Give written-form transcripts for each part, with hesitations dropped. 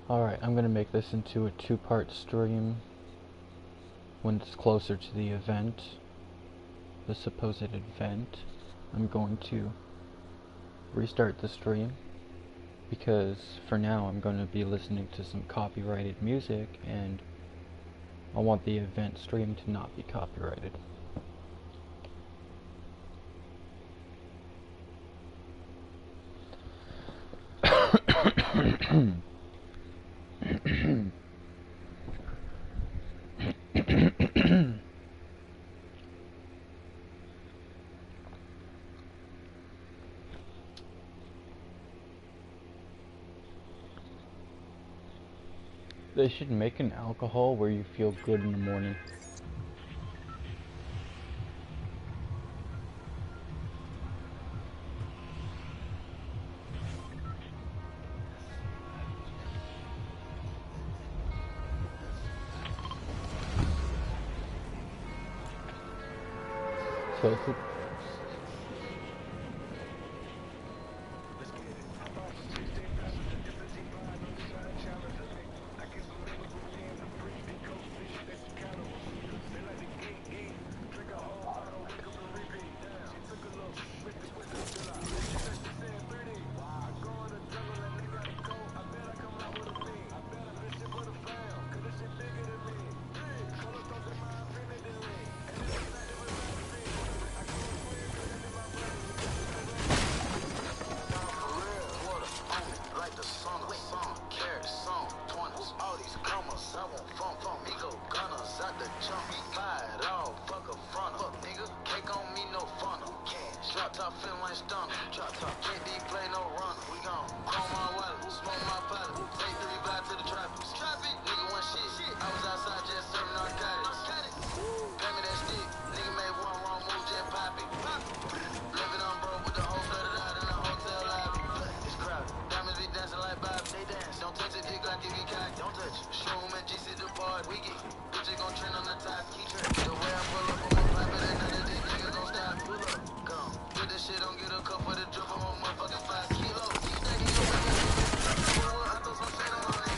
Alright, I'm going to make this into a two-part stream when it's closer to the event, the supposed event. I'm going to restart the stream because for now I'm going to be listening to some copyrighted music and I want the event stream to not be copyrighted. They should make an alcohol where you feel good in the morning. So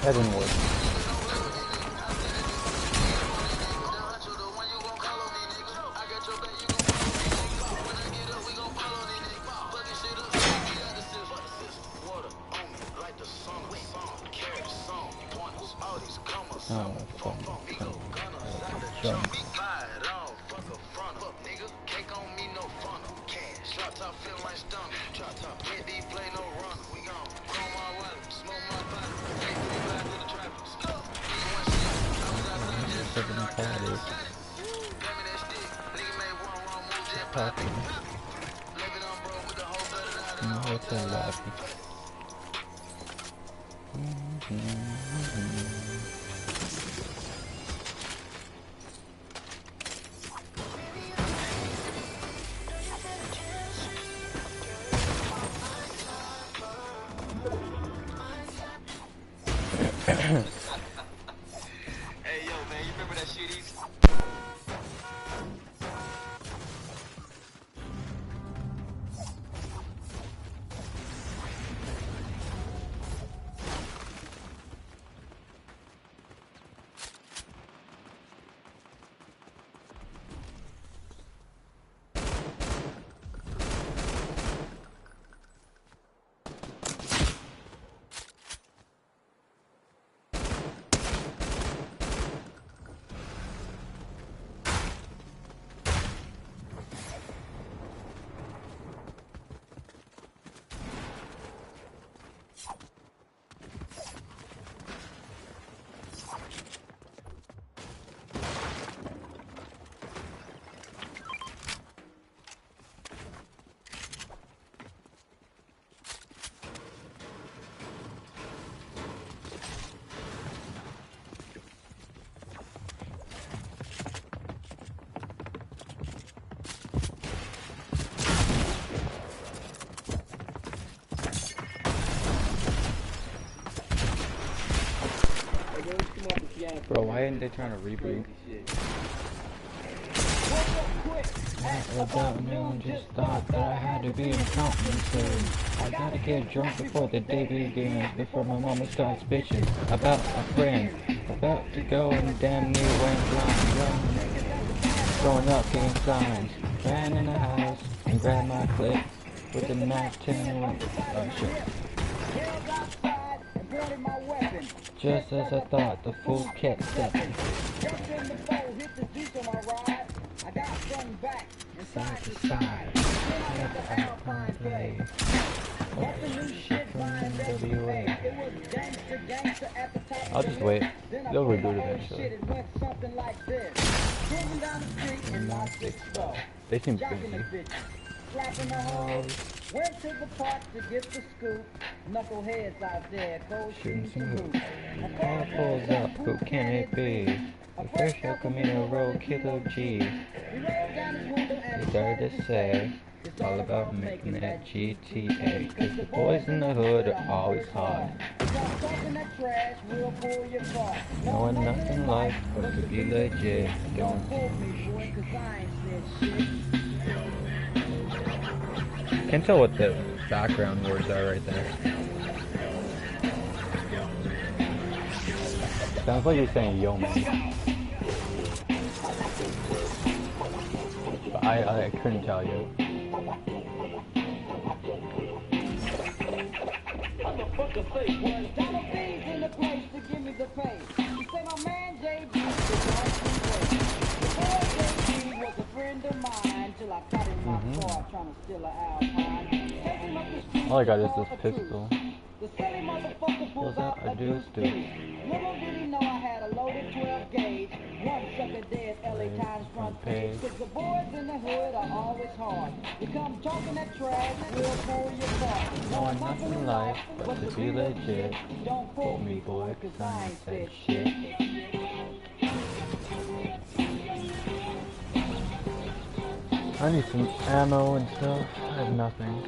that didn't work. Bro, why ain't they trying to reboot? Without knowing, just thought that I had to be an accountant, so I gotta get drunk before the day begins, before my mama starts bitching about a friend about to go and damn near went blind. Growing up, getting signs, ran in the house and grabbed my clip with the Mac 10 and went, oh shit. Just as I thought, the fool kept stepping. Side to side, let the Alpine play. Oh, shit from NWA. I'll just wait. They'll reboot eventually. They seem busy. Went to the park to get the scoop. Knuckleheads out there, go shooting some hoops. My car pulls up, who can it be? The first El Camino Road Kilo G. He started to say, it's all about making that GTA. Cause the boys in the hood are always hard. Knowing nothing like but to be legit. Don't can't tell what the background words are right there. Sounds like you're saying yo man. But I couldn't tell you. All I got is this pistol. What's that? I do this too. Little did he know I had a loaded 12 gauge. One sucker dead, LA Times front page. Cause the boys in the hood are always hard. You come talking that trash, we'll pull your car. Knowing nothing in life but to be legit. Don't quote me, boy, cause I ain't said shit. I need some ammo and stuff. I have nothing.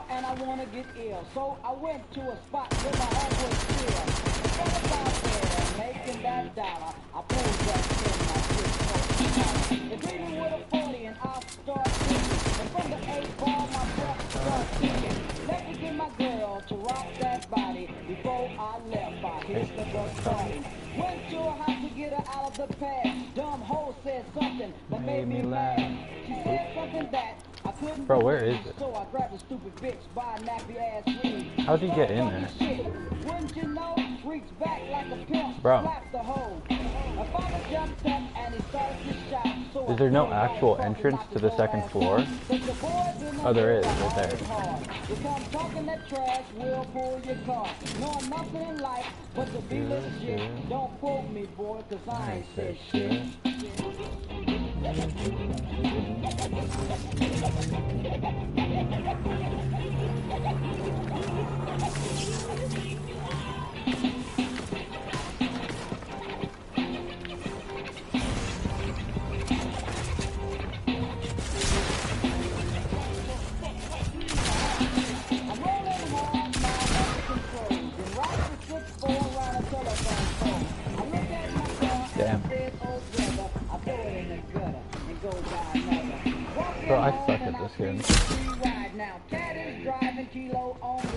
And I wanna get ill, so I went to a spot where my heart was still. I was out there making that dollar. I pulled that in my wrist. They greet me with a 40 and I'll start thinking. And from the 8 ball, my breath starts ticking. Let me get my girl to rock that body. Before I left, I hit the bus party. Went to her house to get her out of the past. Dumb hoe said something that made me laugh. She said something that I couldn't. Bro, where is it? So I grabbed a stupid bitch by a nappy ass weed. How'd you get in there? Wouldn't you know? Reached back like a pimp. Bro. Slapped the hole. My father jumped up and he started to shout. So is there no actual entrance to the second floor? Oh, there is, right there. You come talking that trash, we'll pull your car. Knowing nothing in life but to be legit. Don't quote me, boy, cause I ain't said shit. Damn. Bro, I suck at this game.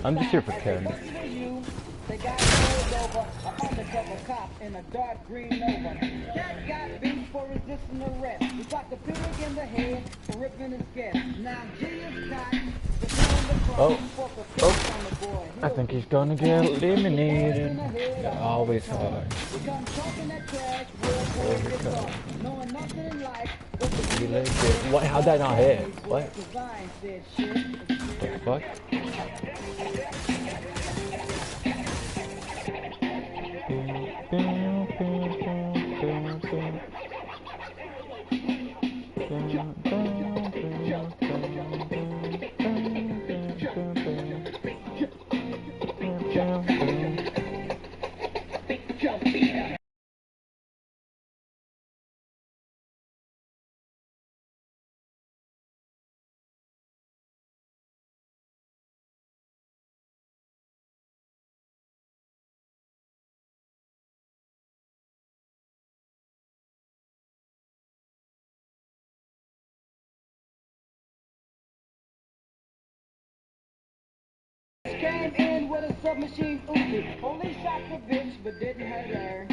I'm just here for Ken. They got pulled over, an undercover cop in a dark green Nova. Cat got beat for resisting arrest. He got the pig in the head for ripping his guest. Now G is caught. Oh, I think he's gonna get eliminated. They're always hard. What? How'd that not hit? What? The fuck? with a submachine Uzi. Police shot the bitch, but didn't hurt her.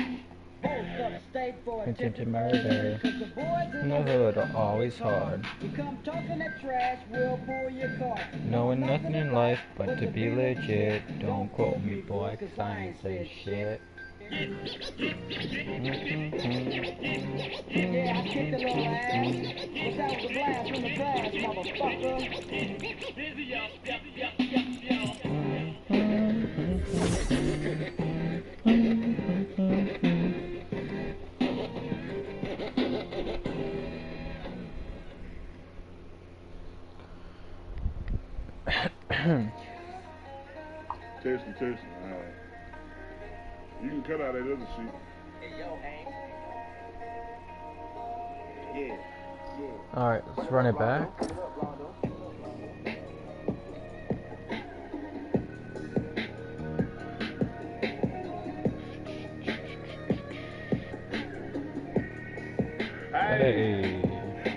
Both up state for attempted murder. Cause the boys in the hood are always hard. You come talking that trash, we'll pull your car. Knowing nothing in life but to be legit. Don't quote me, boy, cause I ain't say shit. Yeah, I kicked a little ass, but that was a blast from the past, motherfucker. Testing. You can cut out that other shit. Yeah. Alright, let's run it back. Hey,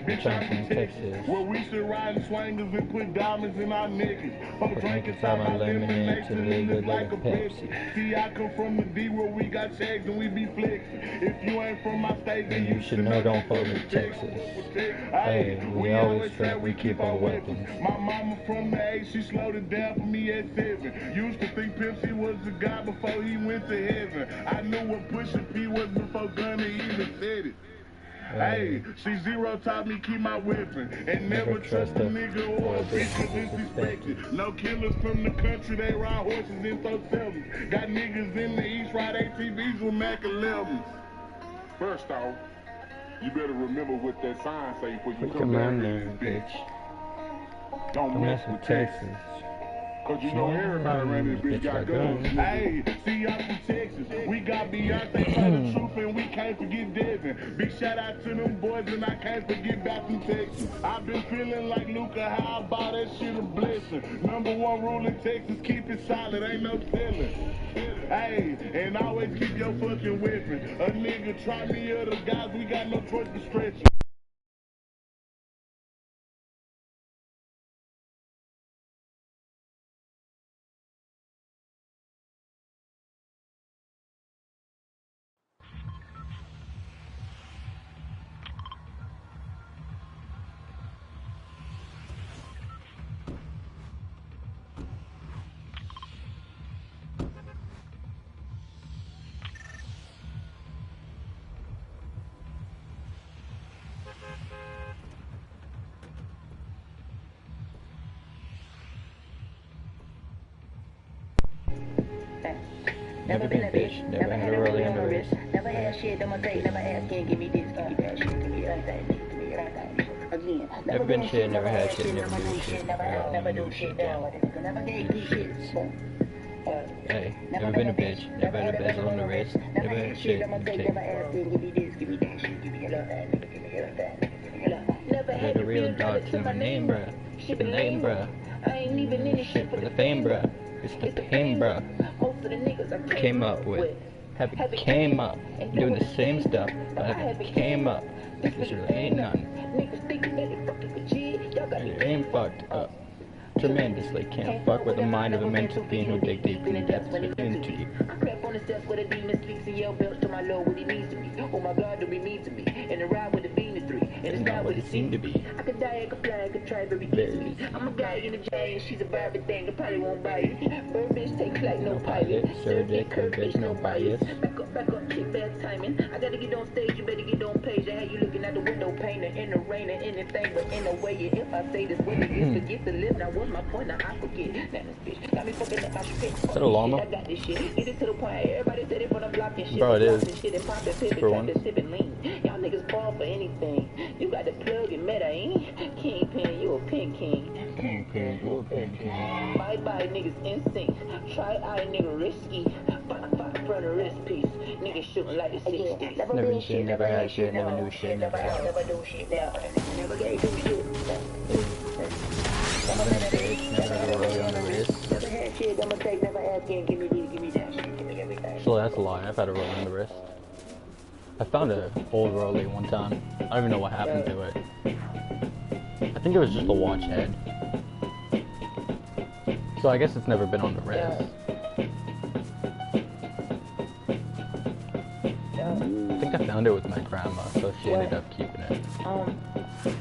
bitch, I'm from Texas. Well, we still riding swangers and put diamonds in our necklaces. I'm drinking inside my lemonade to live like a Pepsi. See, I come from the D where we got checks and we be flexing. If you ain't from my state, then you should know don't fuck with Texas. Hey, we always trap, we keep our weapons. My mama from the A, she slowed it down for me at 7. Used to think Pimp C was the guy before he went to heaven. I knew what Pusha P was before Gunna even said it. Hey, C-Zero taught me keep my weapon and never trust a nigga or a bitch cause disrespected. No killers from the country, they ride horses in those 7s. Got niggas in the East ride ATVs with Mac 11s. First off, you better remember what that sign say before you come down here, bitch. Don't mess with Texas. Cause you know everybody around this bitch got guns. Hey, see, I'm from Texas. We got Beyonce for the truth and we can't forget Devin. Big shout out to them boys and I can't forget back from Texas. I've been feeling like Luca, how about that shit a blessing. #1 rule in Texas, keep it solid, ain't no stealing. Hey, and always keep your fucking weapon. A nigga try me other guys, we got no choice but stretching. Never been a bitch, never had a rollie on the wrist. Never had shit on my face, never asked, can't give me this, give me that shit, give me everything, give me everything. Again, Never been shit, never had shit, never do shit. never do shit down. Never gave me shit. Hey, never been a bitch, never had a bezel on the wrist. Never had shit, never never asked, give me this, give me that shit, give me everything, give me everything. Never Like a real dog to my name, bruh. Shit lame, bruh. I ain't even in this Shit for the fame, bruh. It's the pain, bruh. Most of the niggas I Came up with. Haven't came up. Doing the same stuff, but haven't came up. This really ain't nothing. Niggas thinking that they fucking with G. Y'all got It ain't fucked up. Tremendously can't fuck with the mind of a mental being who dig deep in the depths within too deep. I crap on the steps where the demon speaks and yell belts to my Lord what he needs to be. Oh my God, don't be mean to me. And the ride with the bean to 3. And the sky what it seemed to be. I could die, I could fly, I could try very easily. I'm a guy in a giant, she's a Barbie thing, I probably won't buy it. Bird bitch take flight, no pilot. Serve dick, curve bitch, no bias. Back up, kick bad timing. I gotta get on stage, you better get on page. I had you looking out the window, painting in the rain and anything, but in a way, if I say this, what it is, forget to live. Now what's my point? Now I forget. Now this bitch got me fucking up my shit. Is that a llama? I got this shit. Get it to the point. Everybody said it from the block and shit. Bro, it is. Shit and pop and pivot, For one. tap and sip and lean. Y'all niggas fall for anything. You got the plug and meta, ain't? Kingpin, you a pin king. Kingpin, you a pin king. Bye niggas instinct. Try eye nigga risky. Fuck front of wrist piece. Niggas shooting like the 60s. Never been shit, never had shit, never knew shit, never had. Never do shit now. Never gave you shit. Never been a bitch, never had a rollie on the wrist. Never had shit, I'ma take, never ask, can't give me this, give me that shit, give me everything. Actually, that's a lie. I've had a rollie on the wrist. I found an old rollie one time. I don't even know what happened to it. I think it was just a watch head. So I guess it's never been on the wrist. grandma, so she ended up keeping it.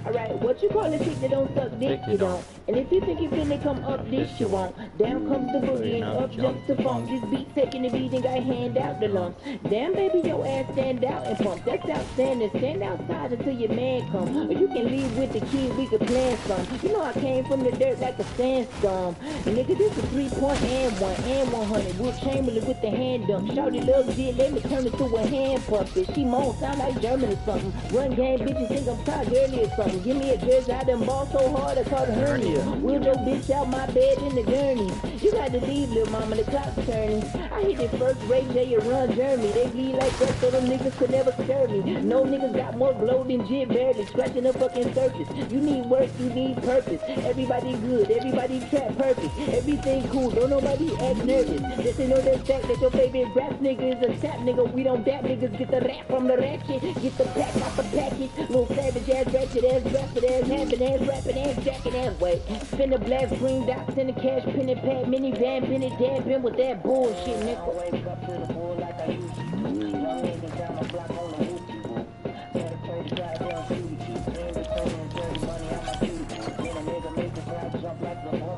Alright, what you call a chick that don't suck dick, you don't. And if you think you finna come up this, you won't. Down comes the boogie and up jumps the funk. This beat taking the beat and I hand out the lumps. Damn baby, your ass stand out and pump. That's outstanding. Stand outside until your man come. Or you can leave with the key, we could plan some. You know I came from the dirt like a sandstorm. And nigga, this is 3-point and 100. Will Chamberlain with the hand dump. Shawty loves it, let me turn it to a hand puppet. She moan, sound like German or something. Run game, bitches think I'm tired girly or something. Give me a dress, I done ball so hard I caught a hernia. Wheel your bitch out my bed in the gurney. You got to leave, little mama, the clock's turning. I hit it first, Ray J and run Jeremy. They bleed like that, so them niggas could never stir me. No niggas got more glow than Jib barely scratching the fucking surface. You need work, you need purpose. Everybody good, everybody trap perfect. Everything cool, don't nobody act nervous. Just to know that fact that your favorite rap nigga is a tap nigga. We don't dap niggas, get the rap from the ratchet. Get the pack off the package. Little savage ass, ratchet ass, rapid ass, having ass, rapping ass, jacking ass, wait. Spin the black green dots in the cash, pin it, pad, minivan, pin it, damping with that bullshit, nigga. I wake up to the bull like I used to. Young niggas down my block on the hoochie woo. Better play the goddamn shooty cheap. Ain't returning dirty money, I'm a cutie. Then a nigga make the crowd jump like the boom.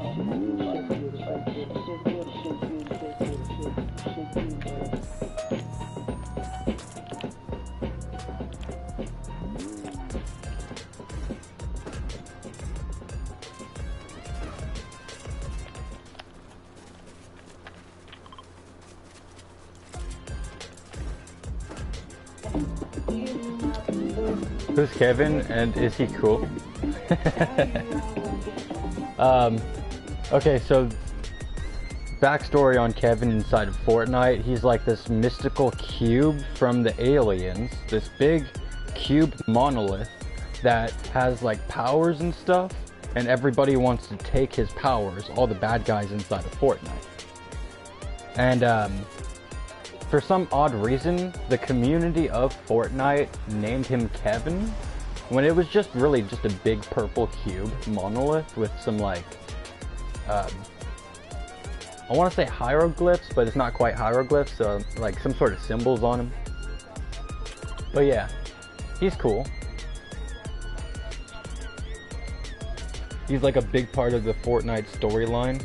Shit good, shit good, shit good, shit good, shit good, shit good. Who's Kevin, and is he cool? Okay, so backstory on Kevin inside of Fortnite. He's like this mystical cube from the aliens, this big cube monolith that has like powers and stuff, and everybody wants to take his powers, all the bad guys inside of Fortnite. And for some odd reason, the community of Fortnite named him Kevin, when it was just really just a big purple cube monolith with some like, I want to say hieroglyphs, but it's not quite hieroglyphs, so like some sort of symbols on him. But yeah, he's cool. He's like a big part of the Fortnite storyline.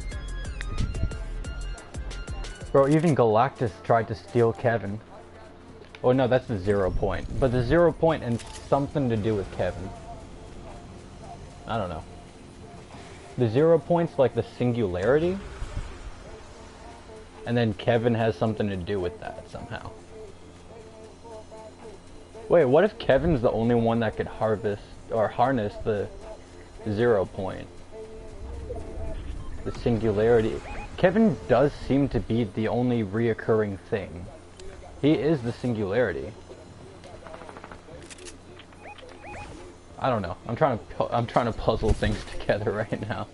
Bro, even Galactus tried to steal Kevin. Oh no, that's the 0 point. But the 0 point and something to do with Kevin. I don't know. The 0 point's like the singularity. And then Kevin has something to do with that somehow. Wait, what if Kevin's the only one that could harvest or harness the 0 point? The singularity. Kevin does seem to be the only reoccurring thing. He is the singularity. I don't know. I'm trying to puzzle things together right now.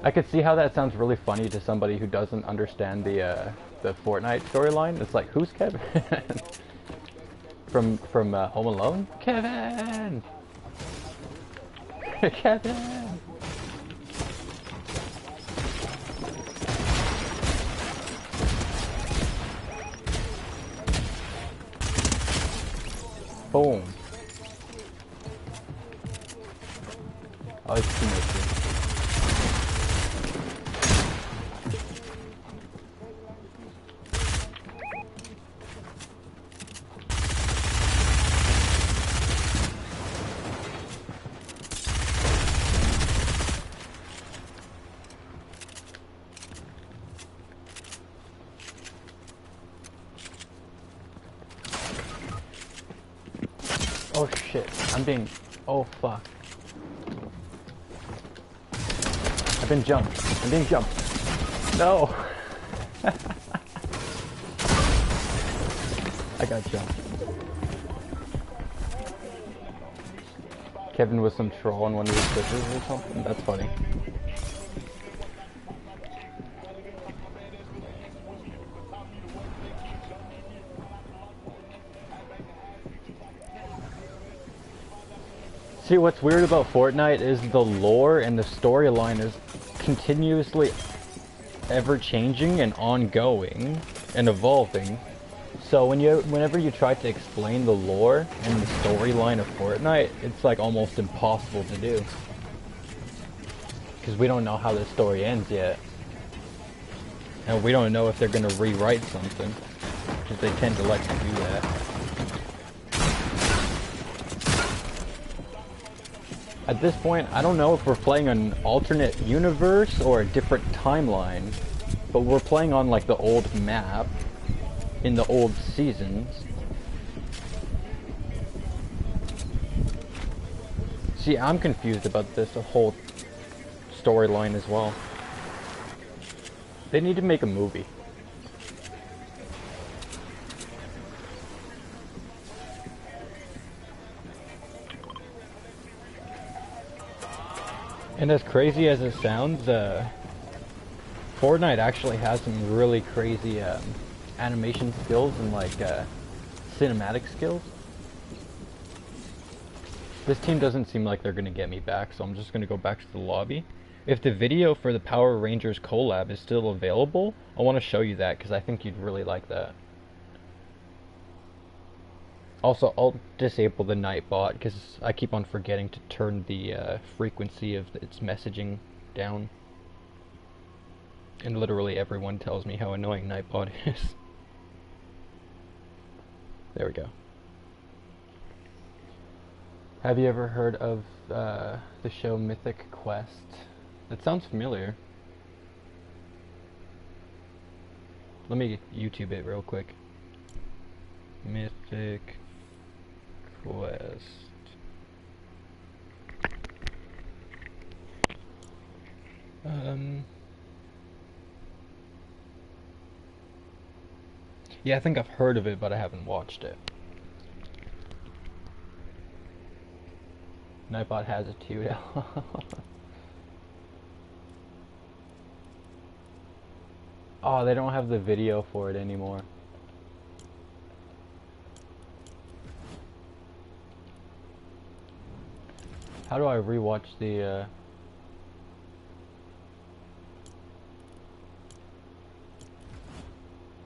I could see how that sounds really funny to somebody who doesn't understand the Fortnite storyline. It's like, who's Kevin? From Home Alone? Kevin! Kevin! Boom. Oh, it's too much. Oh shit, I'm being... Oh fuck. I've been jumped. I'm being jumped. No! I got jumped. Kevin was some troll on one of his sisters or something? That's funny. See, what's weird about Fortnite is the lore and the storyline is continuously ever changing and ongoing and evolving. So whenever you try to explain the lore and the storyline of Fortnite, it's like almost impossible to do. Because we don't know how the story ends yet. And we don't know if they're going to rewrite something. Because they tend to like to do that. At this point, I don't know if we're playing an alternate universe or a different timeline. But we're playing on like the old map. In the old seasons. See, I'm confused about this whole storyline as well. They need to make a movie. And as crazy as it sounds, Fortnite actually has some really crazy animation skills and like cinematic skills. This team doesn't seem like they're gonna get me back, so I'm just gonna go back to the lobby. If the video for the Power Rangers collab is still available, I want to show you that because I think you'd really like that. Also, I'll disable the Nightbot because I keep on forgetting to turn the frequency of its messaging down. And literally everyone tells me how annoying Nightbot is. There we go. Have you ever heard of the show Mythic Quest? That sounds familiar. Let me YouTube it real quick. Mythic Quest. Yeah, I think I've heard of it, but I haven't watched it. Nightbot has it too now. Oh, they don't have the video for it anymore. How do I rewatch the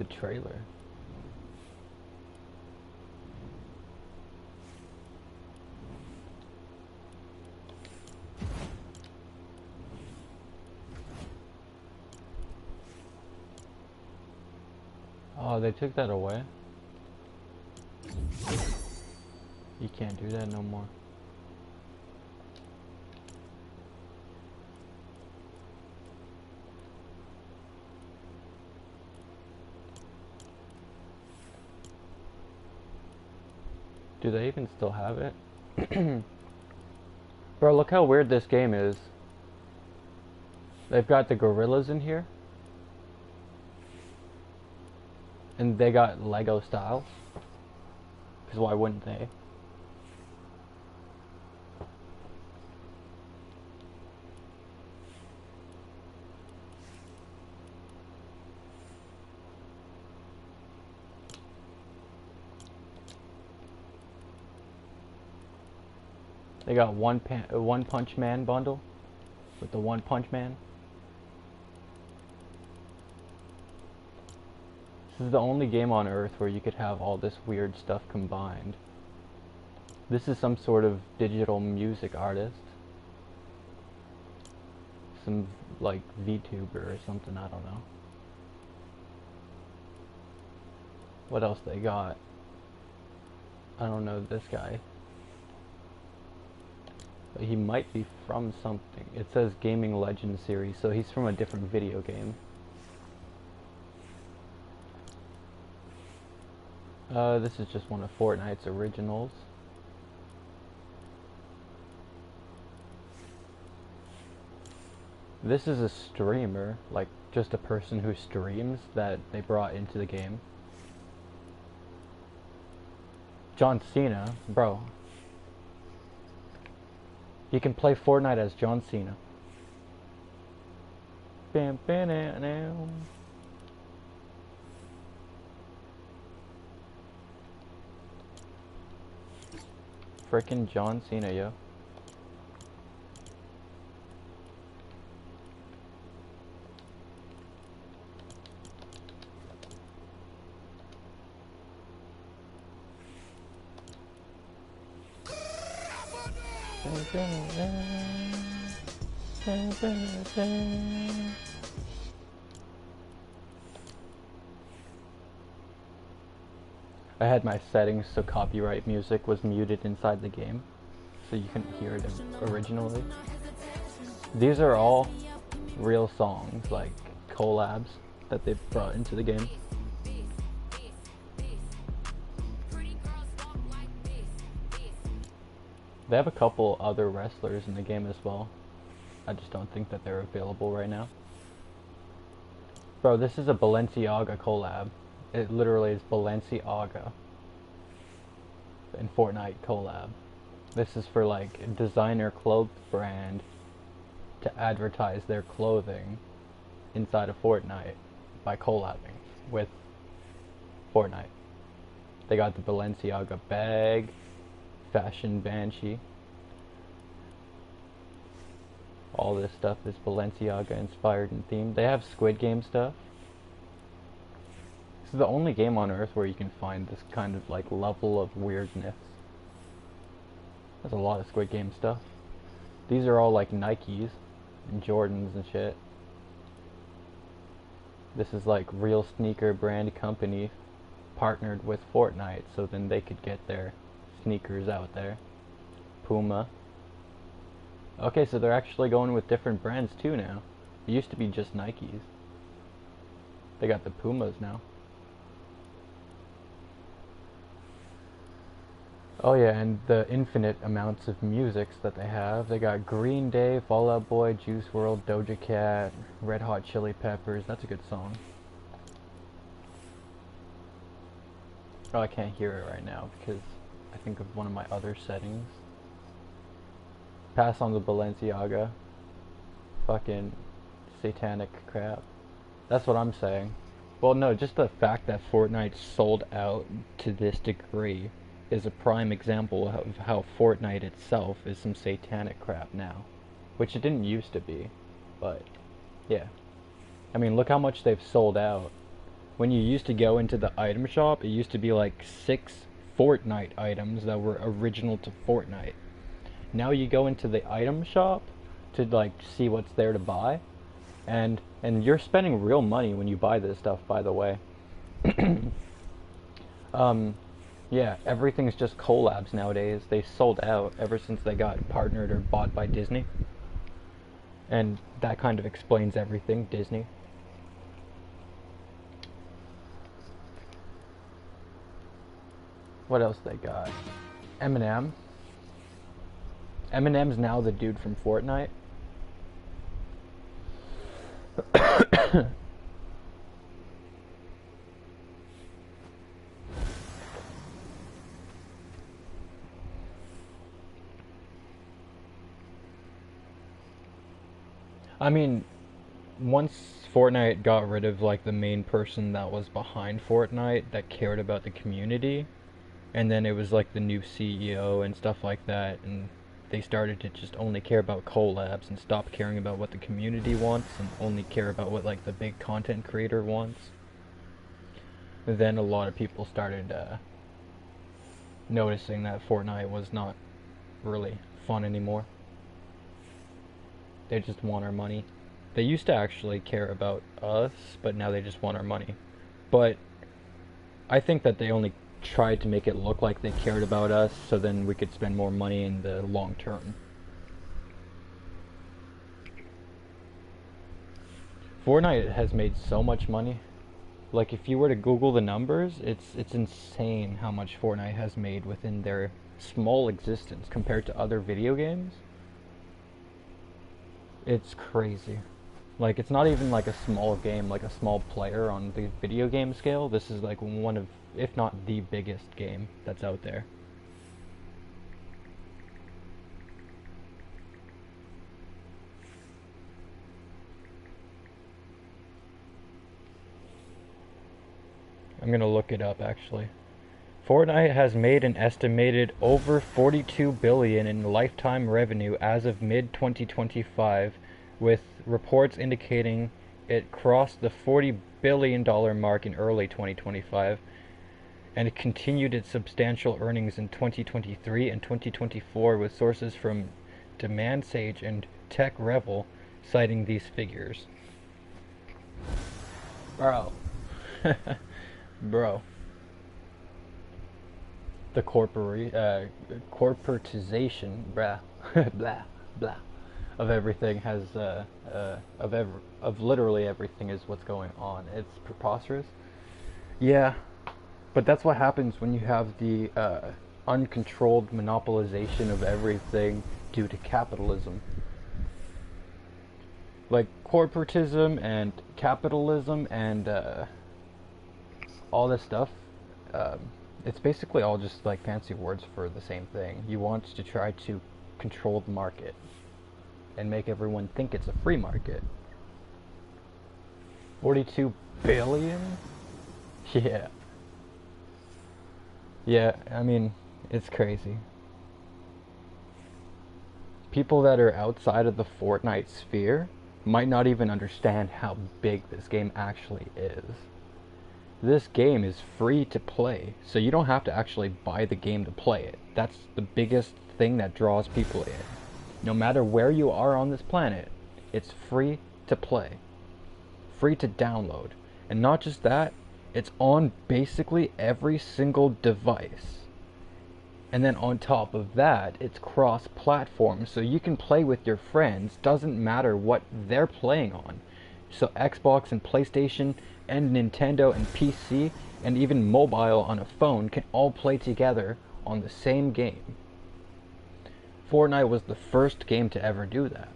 trailer? Oh, they took that away? You can't do that no more. Do they even still have it? Bro, look how weird this game is. They've got the gorillas in here. And they got Lego styles. Because why wouldn't they? They got One Punch Man bundle with the One Punch Man. This is the only game on Earth where you could have all this weird stuff combined. This is some sort of digital music artist. Some like VTuber or something, I don't know. What else they got? I don't know this guy. But he might be from something. It says Gaming Legends series, so he's from a different video game. This is just one of Fortnite's originals. This is a streamer, like just a person who streams that they brought into the game. John Cena, bro. You can play Fortnite as John Cena. Bam, bam, bam. Frickin' John Cena, yo. I had my settings so copyright music was muted inside the game, so you couldn't hear it originally. These are all real songs, like collabs that they've brought into the game. They have a couple other wrestlers in the game as well. I just don't think that they're available right now. Bro, this is a Balenciaga collab. It literally is Balenciaga and Fortnite collab. This is for like a designer clothes brand to advertise their clothing inside of Fortnite by collabing with Fortnite. They got the Balenciaga bag, fashion banshee. All this stuff is Balenciaga inspired and themed. They have Squid Game stuff. This is the only game on Earth where you can find this kind of like level of weirdness. There's a lot of Squid Game stuff. These are all like Nikes and Jordans and shit. This is like real sneaker brand company partnered with Fortnite so then they could get their sneakers out there. Puma. Okay, so they're actually going with different brands too now. It used to be just Nikes. They got the Pumas now. Oh yeah, and the infinite amounts of musics that they have. They got Green Day, Fall Out Boy, Juice WRLD, Doja Cat, Red Hot Chili Peppers. That's a good song. Oh, I can't hear it right now because I think of one of my other settings. Pass on the Balenciaga. Fucking satanic crap. That's what I'm saying. Well, no, just the fact that Fortnite sold out to this degree is a prime example of how Fortnite itself is some satanic crap now. Which it didn't used to be. But, yeah. I mean, look how much they've sold out. When you used to go into the item shop, it used to be like 6 Fortnite items that were original to Fortnite. Now you go into the item shop to like see what's there to buy, and you're spending real money when you buy this stuff, by the way. Yeah, everything's just collabs nowadays. They sold out ever since they got partnered or bought by Disney. And that kind of explains everything, Disney. What else they got? Eminem. Eminem's now the dude from Fortnite. I mean, once Fortnite got rid of like the main person that was behind Fortnite that cared about the community, and then it was like the new CEO and stuff like that, and they started to just only care about collabs and stop caring about what the community wants and only care about what like the big content creator wants. Then a lot of people started noticing that Fortnite was not really fun anymore. They just want our money. They used to actually care about us, but now they just want our money. But I think that they only tried to make it look like they cared about us so then we could spend more money in the long term. Fortnite has made so much money. Like if you were to Google the numbers, it's insane how much Fortnite has made within their small existence compared to other video games. It's crazy. Like it's not even like a small game, like a small player on the video game scale. This is like one of, if not the biggest game that's out there. I'm gonna look it up actually. Fortnite has made an estimated over $42 billion in lifetime revenue as of mid-2025, with reports indicating it crossed the $40 billion mark in early 2025. and it continued its substantial earnings in 2023 and 2024 with sources from Demand Sage and Tech Revel citing these figures. Bro. Bro. The corporatization, blah, blah, blah, of everything has, of literally everything is what's going on. It's preposterous. Yeah, but that's what happens when you have the uncontrolled monopolization of everything due to capitalism. Like corporatism and capitalism and all this stuff, it's basically all just like fancy words for the same thing. You want to try to control the market and make everyone think it's a free market. 42 billion? Yeah. Yeah, I mean, it's crazy. People that are outside of the Fortnite sphere might not even understand how big this game actually is. This game is free to play, so you don't have to actually buy the game to play it. That's the biggest thing that draws people in. No matter where you are on this planet, it's free to play. Free to download. And not just that, it's on basically every single device. And then on top of that, it's cross-platform, so you can play with your friends, doesn't matter what they're playing on. So Xbox and PlayStation and Nintendo and PC and even mobile on a phone can all play together on the same game. Fortnite was the first game to ever do that.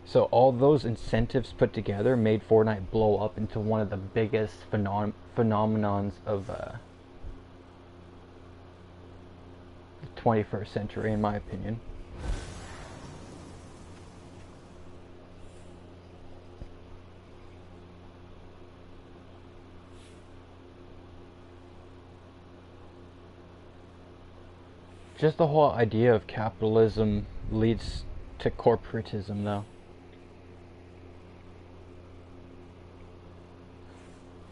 So all those incentives put together made Fortnite blow up into one of the biggest phenomenons of the 21st century, in my opinion. Just the whole idea of capitalism leads to corporatism, though.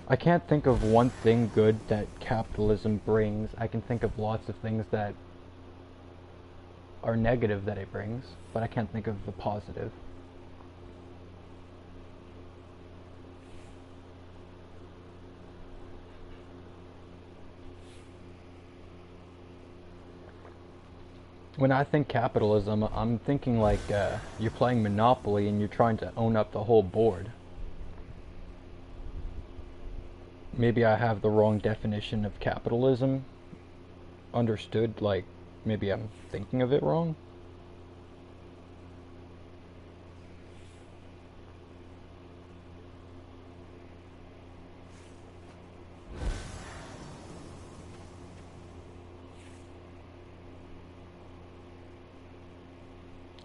I can't think of one thing good that capitalism brings. I can think of lots of things that are negative that it brings, but I can't think of the positive. When I think capitalism, I'm thinking like you're playing Monopoly and you're trying to own up the whole board. Maybe I have the wrong definition of capitalism understood, like maybe I'm thinking of it wrong.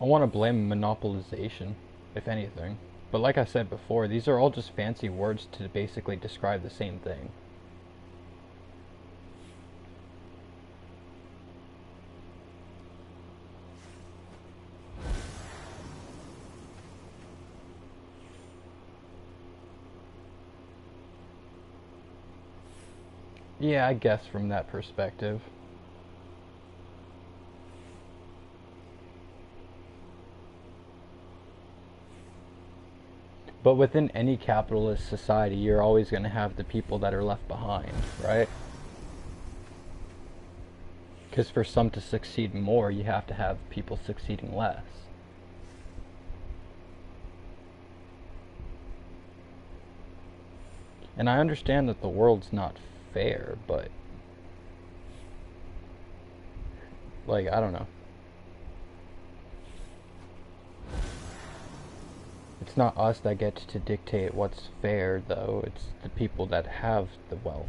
I want to blame monopolization, if anything. But like I said before, these are all just fancy words to basically describe the same thing. Yeah, I guess from that perspective. But within any capitalist society, you're always going to have the people that are left behind, right? Because for some to succeed more, you have to have people succeeding less. And I understand that the world's not fair, but like, I don't know. It's not us that get to dictate what's fair, though. It's the people that have the wealth,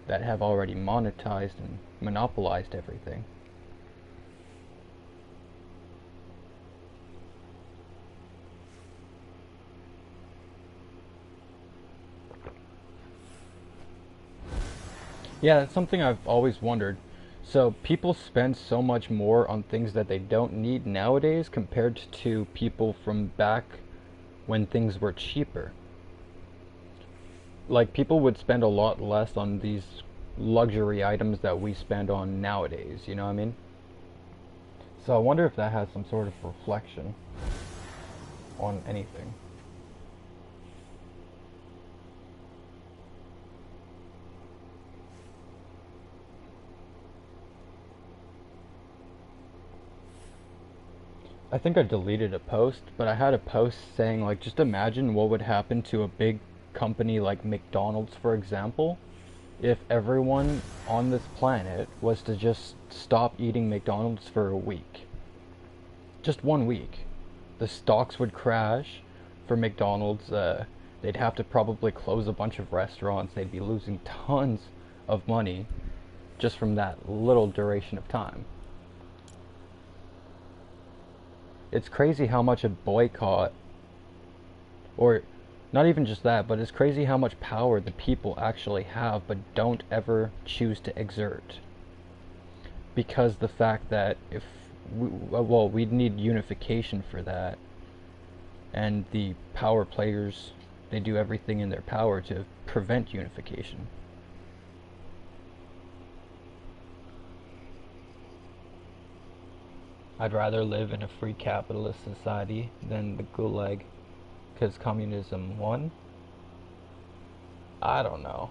that have already monetized and monopolized everything. Yeah, that's something I've always wondered. So people spend so much more on things that they don't need nowadays compared to people from back when things were cheaper. like, people would spend a lot less on these luxury items that we spend on nowadays, you know what I mean? So I wonder if that has some sort of reflection on anything. I think I deleted a post, but I had a post saying, like, just imagine what would happen to a big company like McDonald's, for example, if everyone on this planet was to just stop eating McDonald's for a week. Just 1 week. The stocks would crash for McDonald's. They'd have to probably close a bunch of restaurants. They'd be losing tons of money just from that little duration of time. It's crazy how much a boycott, or not even just that, but it's crazy how much power the people actually have but don't ever choose to exert. Because the fact that if we'd need unification for that, and the power players, they do everything in their power to prevent unification. I'd rather live in a free capitalist society than the gulag, because communism won. I don't know.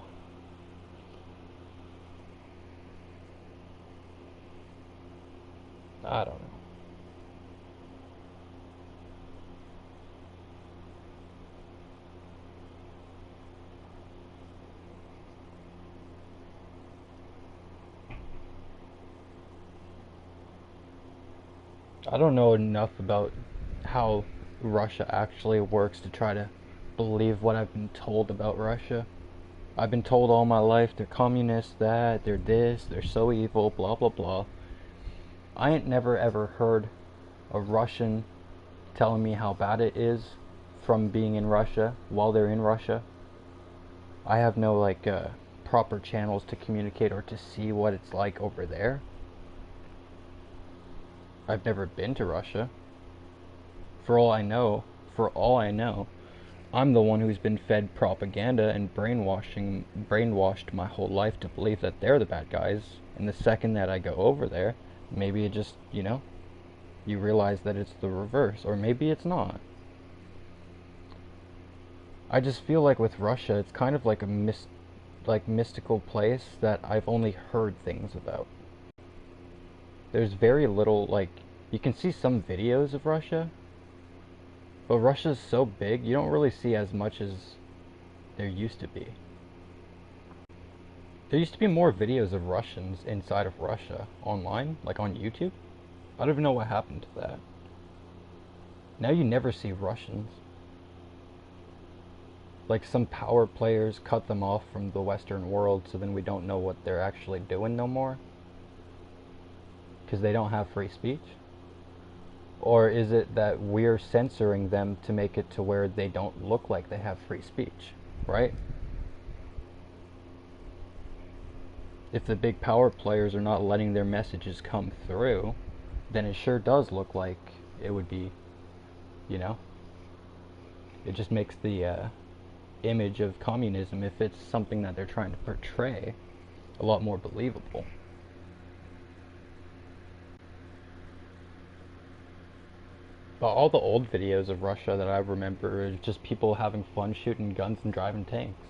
I don't know. I don't know enough about how Russia actually works to try to believe what I've been told about Russia. I've been told all my life they're communists, that, they're this, they're so evil, blah blah blah. I ain't never ever heard a Russian telling me how bad it is from being in Russia while they're in Russia. I have no proper channels to communicate or to see what it's like over there. I've never been to Russia. For all I know, I'm the one who's been fed propaganda and brainwashed my whole life to believe that they're the bad guys. And the second that I go over there, maybe it just, you realize that it's the reverse, or maybe it's not. I just feel like with Russia, it's kind of like a mystical place that I've only heard things about. There's very little, you can see some videos of Russia, but Russia's so big, you don't really see as much as there used to be. There used to be more videos of Russians inside of Russia online, like on YouTube. I don't even know what happened to that. Now you never see Russians. Like, some power players cut them off from the Western world, so then we don't know what they're actually doing no more. Because they don't have free speech? Or is it that we're censoring them to make it to where they don't look like they have free speech, right? If the big power players are not letting their messages come through, then it sure does look like it would be, it just makes the image of communism, if it's something that they're trying to portray, a lot more believable. But all the old videos of Russia that I remember is just people having fun shooting guns and driving tanks.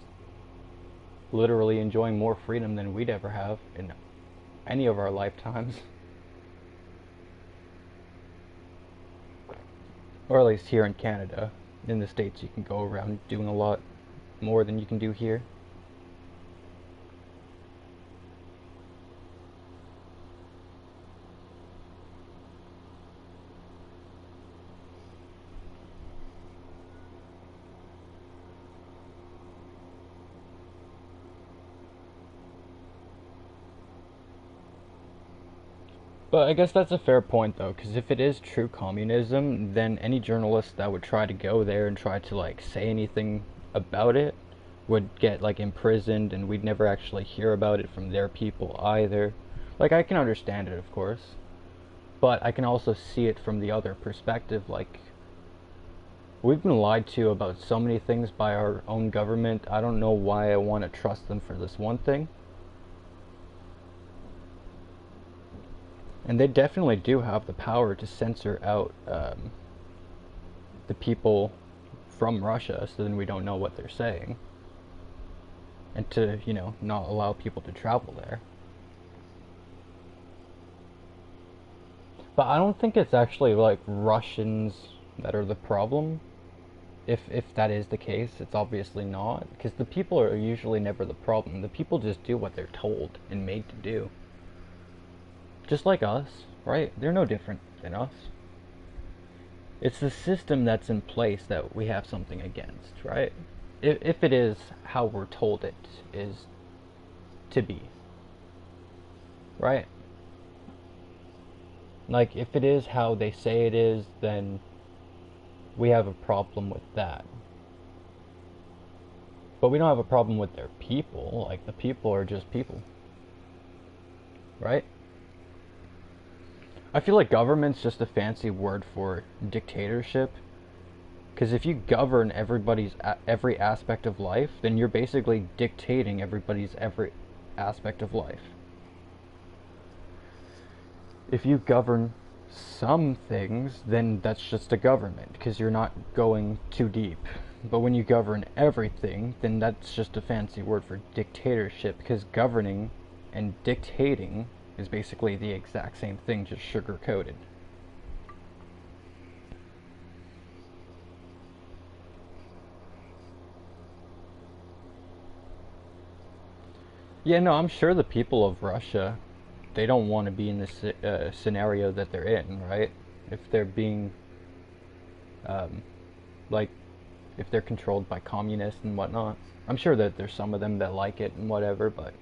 Literally enjoying more freedom than we'd ever have in any of our lifetimes. Or at least here in Canada. In the States you can go around doing a lot more than you can do here. But I guess that's a fair point, though, because if it is true communism, then any journalist that would try to go there and try to, say anything about it would get, imprisoned, and we'd never actually hear about it from their people either. I can understand it, of course, but I can also see it from the other perspective, We've been lied to about so many things by our own government. I don't know why I want to trust them for this one thing. And they definitely do have the power to censor out the people from Russia, so then we don't know what they're saying. And to, not allow people to travel there. But I don't think it's actually, like, Russians that are the problem. If that is the case, it's obviously not. Because the people are usually never the problem. The people just do what they're told and made to do. Just like us, right? They're no different than us. It's the system that's in place that we have something against, right? If it is how we're told it is to be, right? Like, if it is how they say it is, then we have a problem with that. But we don't have a problem with their people. Like, the people are just people, right? I feel like government's just a fancy word for dictatorship. Because if you govern every aspect of life, then you're basically dictating everybody's every aspect of life. If you govern some things, then that's just a government, because you're not going too deep. But when you govern everything, then that's just a fancy word for dictatorship, because governing and dictating is basically the exact same thing, just sugar-coated. Yeah, no, I'm sure the people of Russia, they don't want to be in this scenario that they're in, right? If they're being, like, if they're controlled by communists and whatnot. I'm sure that there's some of them that like it and whatever, but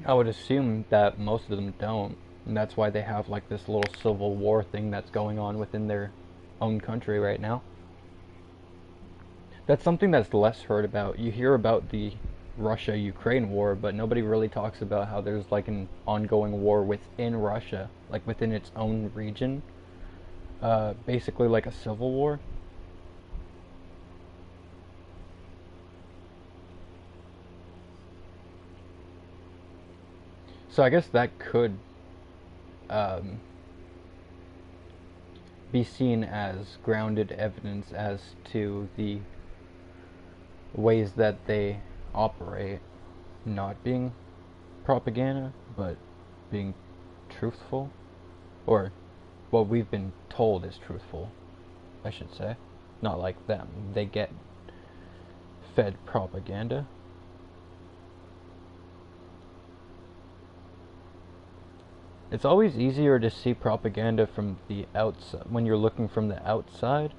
I would assume that most of them don't, and that's why they have, like, this little civil war thing that's going on within their own country right now. That's something that's less heard about. You hear about the Russia-Ukraine war, but nobody really talks about how there's, like, an ongoing war within Russia, like within its own region. Basically like a civil war. So I guess that could be seen as grounded evidence as to the ways that they operate, not being propaganda, but being truthful, or what we've been told is truthful, I should say. Not like them. They get fed propaganda. It's always easier to see propaganda from the outside, when you're looking from the outside.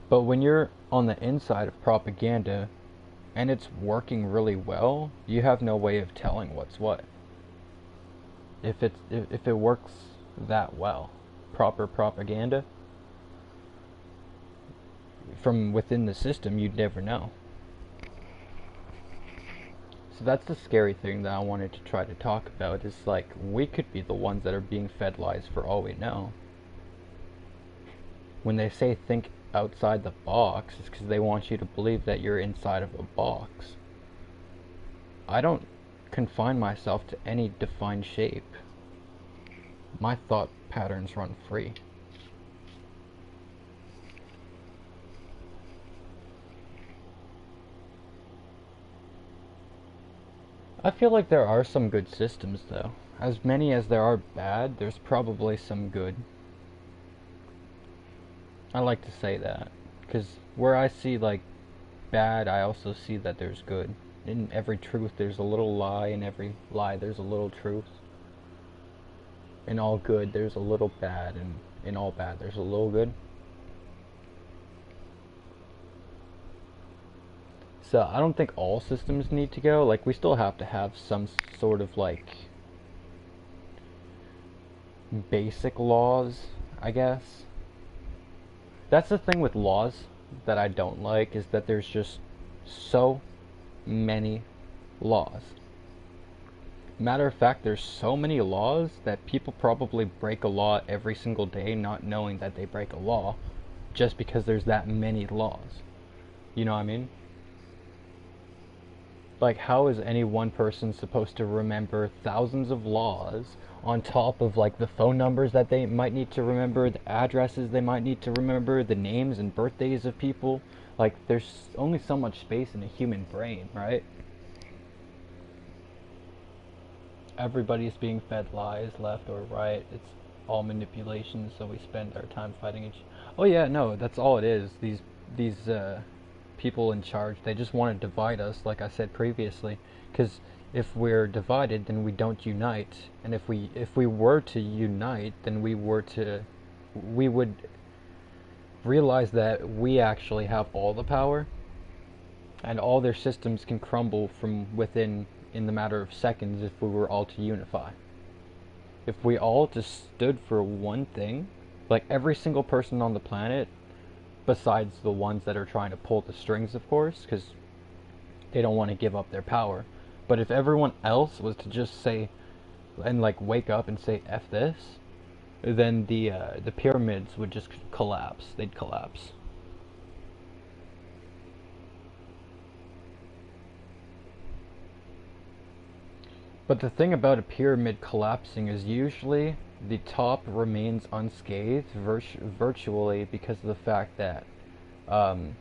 But when you're on the inside of propaganda, and it's working really well, you have no way of telling what's what. If it works that well, proper propaganda from within the system, you'd never know. So that's the scary thing that I wanted to try to talk about, is like, we could be the ones that are being fed lies for all we know. When they say think outside the box, it's because they want you to believe that you're inside of a box. I don't confine myself to any defined shape. My thought patterns run free. I feel like there are some good systems, though. As many as there are bad, there's probably some good. I like to say that, because where I see, like, bad, I also see that there's good. In every truth, there's a little lie. In every lie, there's a little truth. In all good, there's a little bad, and in all bad, there's a little good. So I don't think all systems need to go. Like, we still have to have some sort of, like, basic laws, I guess. That's the thing with laws that I don't like, is that there's just so many laws. Matter of fact, there's so many laws that people probably break a law every single day not knowing that they break a law just because there's that many laws. You know what I mean? Like, how is any one person supposed to remember thousands of laws on top of, like, the phone numbers that they might need to remember, the addresses they might need to remember, the names and birthdays of people? Like, there's only so much space in a human brain, right? Everybody's being fed lies left or right. It's all manipulation, so we spend our time fighting each. Oh yeah, no, that's all it is. These people in charge, they just want to divide us, like I said previously. Because if we're divided, then we don't unite, and if we were to unite, then we would realize that we actually have all the power, and all their systems can crumble from within in the matter of seconds if we were all to unify. If we all just stood for one thing, like every single person on the planet, besides the ones that are trying to pull the strings, of course, because they don't want to give up their power. But if everyone else was to just say, and like wake up and say F this, then the pyramids would just collapse. They'd collapse. But the thing about a pyramid collapsing is usually the top remains unscathed virtually because of the fact that um,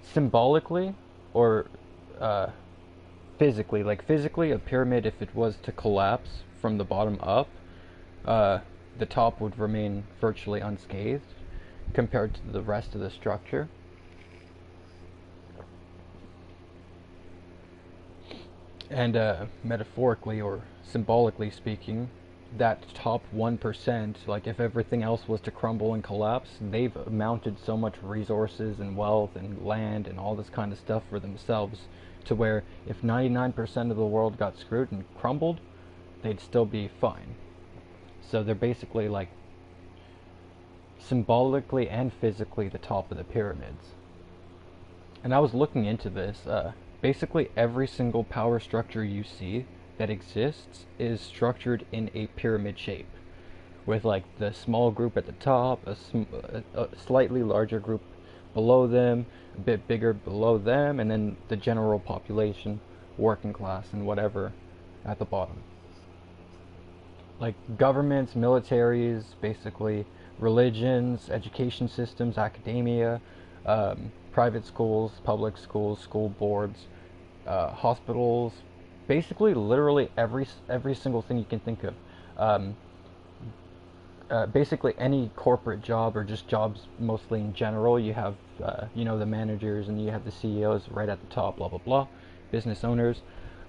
symbolically or physically, like physically, a pyramid, if it was to collapse from the bottom up, the top would remain virtually unscathed compared to the rest of the structure. And metaphorically or symbolically speaking, that top 1%, like if everything else was to crumble and collapse, they've mounted so much resources and wealth and land and all this kind of stuff for themselves to where if 99% of the world got screwed and crumbled, they'd still be fine. So they're basically like symbolically and physically the top of the pyramids. And I was looking into this. Basically, every single power structure you see that exists is structured in a pyramid shape, with like the small group at the top, a slightly larger group below them, a bit bigger below them, and then the general population, working class, and whatever at the bottom. Like governments, militaries, basically religions, education systems, academia, private schools, public schools, school boards, hospitals, basically literally every single thing you can think of. Basically any corporate job or just jobs mostly in general, you have the managers and you have the CEOs right at the top, blah blah blah, business owners.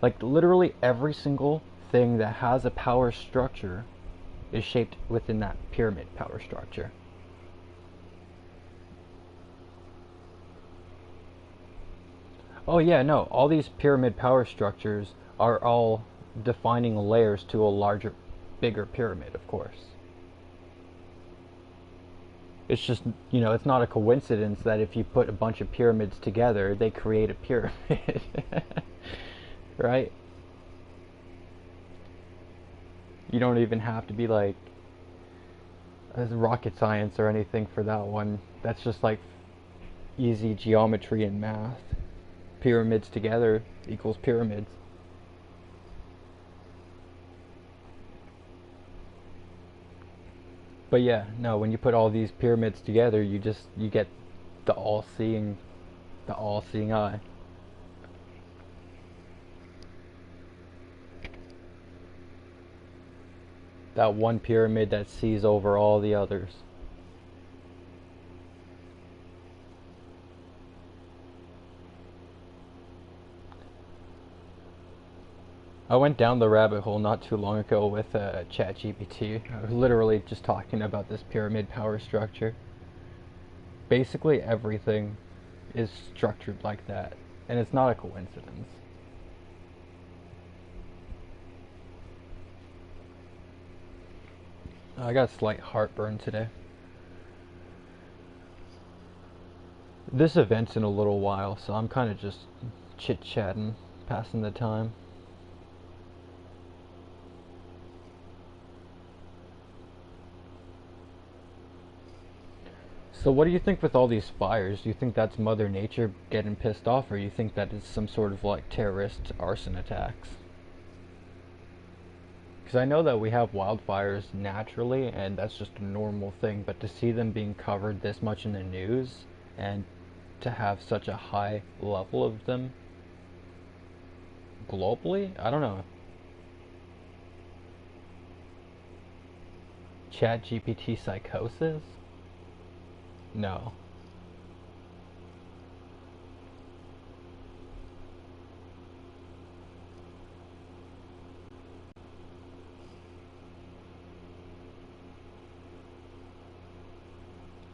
Like literally every single thing that has a power structure is shaped within that pyramid power structure. Oh yeah, no, all these pyramid power structures are all defining layers to a larger, bigger pyramid, of course. It's just, it's not a coincidence that if you put a bunch of pyramids together, they create a pyramid. Right? You don't even have to be like rocket science or anything for that one. That's just like easy geometry and math. Pyramids together equals pyramids. But yeah, no, when you put all these pyramids together, you get the all-seeing eye. That one pyramid that sees over all the others. I went down the rabbit hole not too long ago with ChatGPT. I was literally just talking about this pyramid power structure. Basically everything is structured like that, and it's not a coincidence. I got slight heartburn today. This event's in a little while, so I'm kind of just chit-chatting, passing the time. So what do you think with all these fires? Do you think that's Mother Nature getting pissed off, or you think that it's some sort of like terrorist arson attacks? Because I know that we have wildfires naturally, and that's just a normal thing, but to see them being covered this much in the news, and to have such a high level of them globally, I don't know. Chat GPT psychosis? No.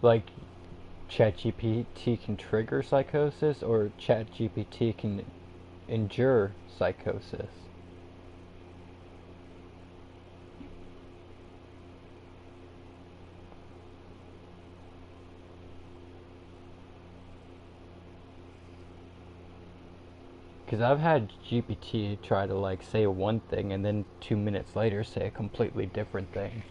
Like, ChatGPT can trigger psychosis, or ChatGPT can endure psychosis? Because I've had GPT try to like say one thing and then 2 minutes later say a completely different thing.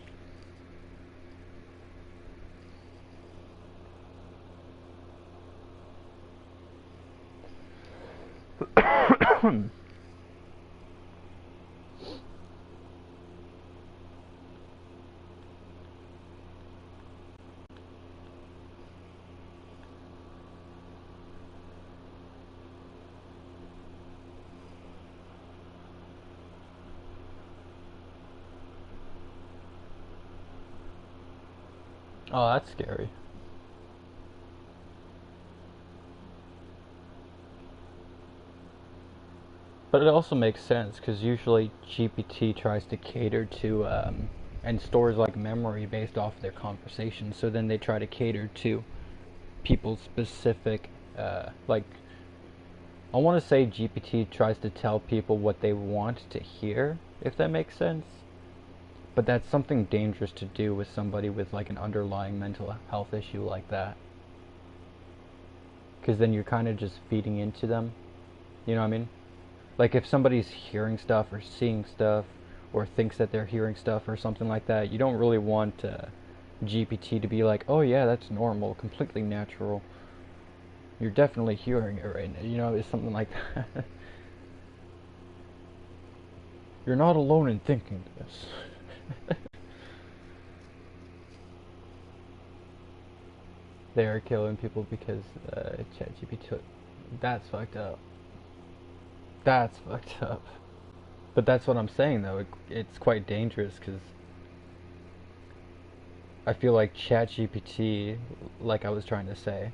Oh, that's scary. But it also makes sense because usually GPT tries to cater to and stores like memory based off their conversations. So then they try to cater to people's specific like. I want to say GPT tries to tell people what they want to hear, if that makes sense. But that's something dangerous to do with somebody with like an underlying mental health issue like that. Because then you're kind of just feeding into them. You know what I mean? Like if somebody's hearing stuff or seeing stuff or thinks that they're hearing stuff or something like that, you don't really want GPT to be like, oh yeah, that's normal, completely natural. You're definitely hearing it right now. You know, it's something like that. You're not alone in thinking this. They are killing people because ChatGPT. That's fucked up. That's fucked up. But that's what I'm saying though. It's quite dangerous because I feel like ChatGPT, like I was trying to say,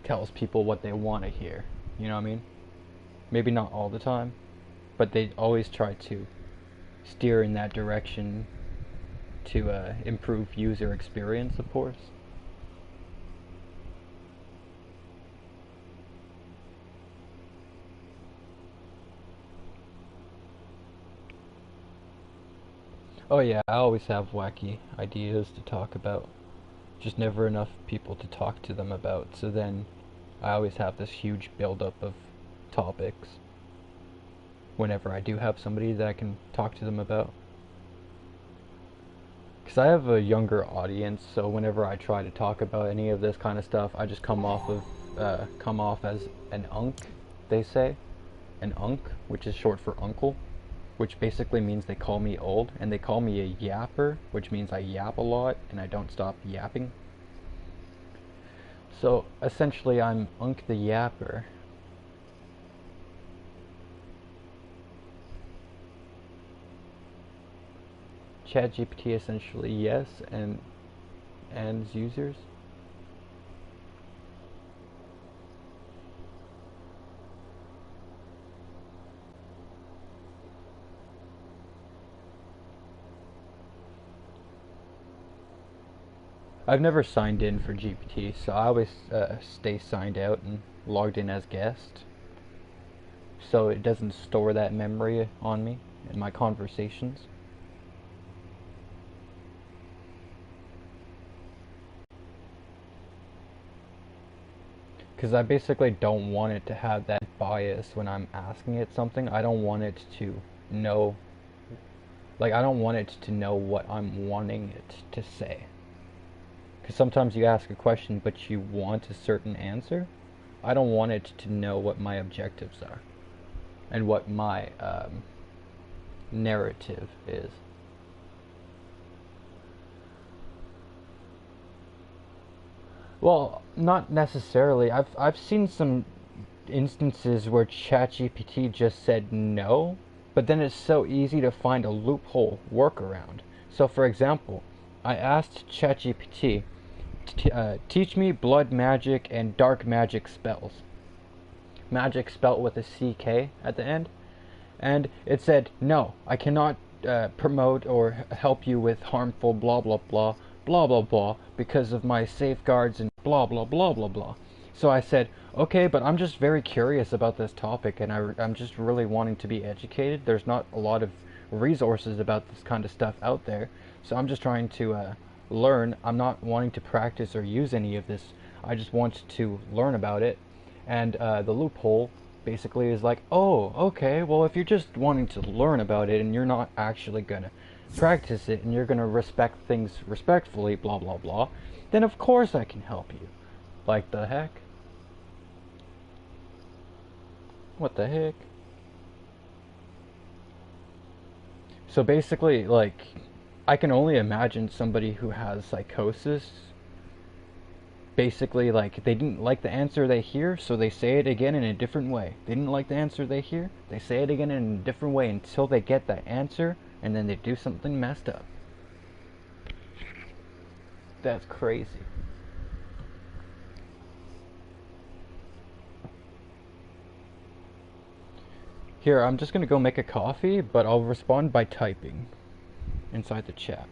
tells people what they want to hear. You know what I mean? Maybe not all the time, but they always try to steer in that direction to improve user experience, of course. Oh yeah, I always have wacky ideas to talk about. Just never enough people to talk to them about. So then I always have this huge buildup of topics whenever I do have somebody that I can talk to them about. Because I have a younger audience, so whenever I try to talk about any of this kind of stuff, I just come off as an unk, they say, an unk, which is short for uncle, which basically means they call me old, and they call me a yapper, which means I yap a lot and I don't stop yapping. So essentially, I'm Unk the Yapper. ChatGPT essentially yes, and users. I've never signed in for GPT, so I always stay signed out and logged in as guest, so it doesn't store that memory on me in my conversations. Because I basically don't want it to have that bias when I'm asking it something. I don't want it to know, like, I don't want it to know what I'm wanting it to say. Because sometimes you ask a question, but you want a certain answer. I don't want it to know what my objectives are and what my narrative is. Well, not necessarily. I've seen some instances where ChatGPT just said no, but then it's so easy to find a loophole workaround. So, for example, I asked ChatGPT, teach me blood magic and dark magic spells. Magic spelt with a CK at the end. And it said, no, I cannot promote or help you with harmful blah blah blah blah blah blah because of my safeguards and blah blah blah blah blah. So I said, okay, but I'm just very curious about this topic, and I'm just really wanting to be educated. There's not a lot of resources about this kind of stuff out there, so I'm just trying to learn. I'm not wanting to practice or use any of this. I just want to learn about it, and the loophole basically is like, oh, okay, well, if you're just wanting to learn about it and you're not actually gonna practice it and you're gonna respect things respectfully, blah blah blah, then of course I can help you. Like the heck? What the heck? So basically, like, I can only imagine somebody who has psychosis. Basically, like, they didn't like the answer they hear, so they say it again in a different way. They didn't like the answer they hear, they say it again in a different way until they get that answer, and then they do something messed up. That's crazy. Here, I'm just gonna go make a coffee, but I'll respond by typing inside the chat.